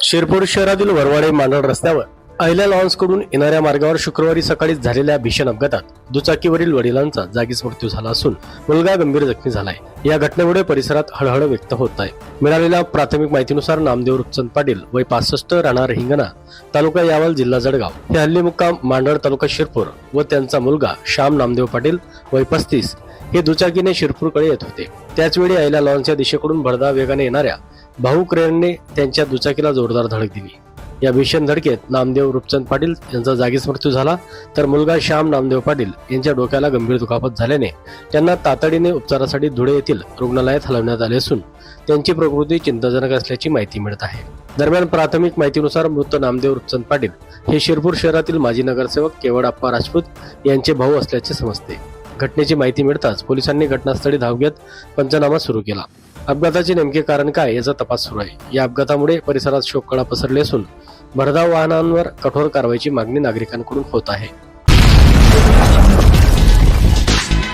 शिरपूर शहरातील वरवाडे मांडळ रस्त्यावर अहिल्या लॉन्सकडून येणाऱ्या मार्गावर शुक्रवारी सकाळी झालेल्या भीषण अपघातात दुचाकीवरील वडिलांचा जागीच मृत्यू झाला असून मुलगा गंभीर जखमी झालाय। या घटनेमुळे परिसरात हळहळ व्यक्त होत आहे। मिळालेल्या प्राथमिक माहितीनुसार नामदेव रुपचंद पाटील वय 65 राहणार हिंगणा तालुका यावल जिल्हा जळगाव हे हल्ली मुक्काम मांडळ तालुका शिरपूर व त्यांचा मुलगा श्याम नामदेव पाटील वय 35 हे दुचाकीने शिरपूरकडे येत होते। त्याचवेळी अहिल्या लॉन्सच्या दिशेकडून भरधाव वेगाने येणाऱ्या भाऊ क्रेनने त्यांच्या दुचाकीला जोरदार धडक दिली। या भीषण धडकेत नामदेव रुपचंद पाटील यांचा जागीच मृत्यू झाला, तर मुलगा श्याम नामदेव पाटील यांच्या डोक्याला गंभीर दुखापत झाल्याने त्यांना तातडीने उपचारासाठी धुळे येथील रुग्णालयात हलवण्यात आले असून त्यांची प्रकृती चिंताजनक असल्याची माहिती मिळत आहे। दरम्यान प्राथमिक माहितीनुसार मृत नामदेव रुपचंद पाटील हे शिरपूर शहरातील माजी नगरसेवक केवडप्पा राजपूत यांचे भाऊ असल्याचे समजते। घटनेची माहिती मिळताच पोलिसांनी घटनास्थळी धाव घेत पंचनामा सुरू केला। अपघाताचे नेमके कारण काय याचा तपास सुरू आहे। या अपघातामुळे परिसरात शोककळा पसरली असून भरधाव वाहनांवर कठोर कारवाईची मागणी नागरिकांकडून होत आहे।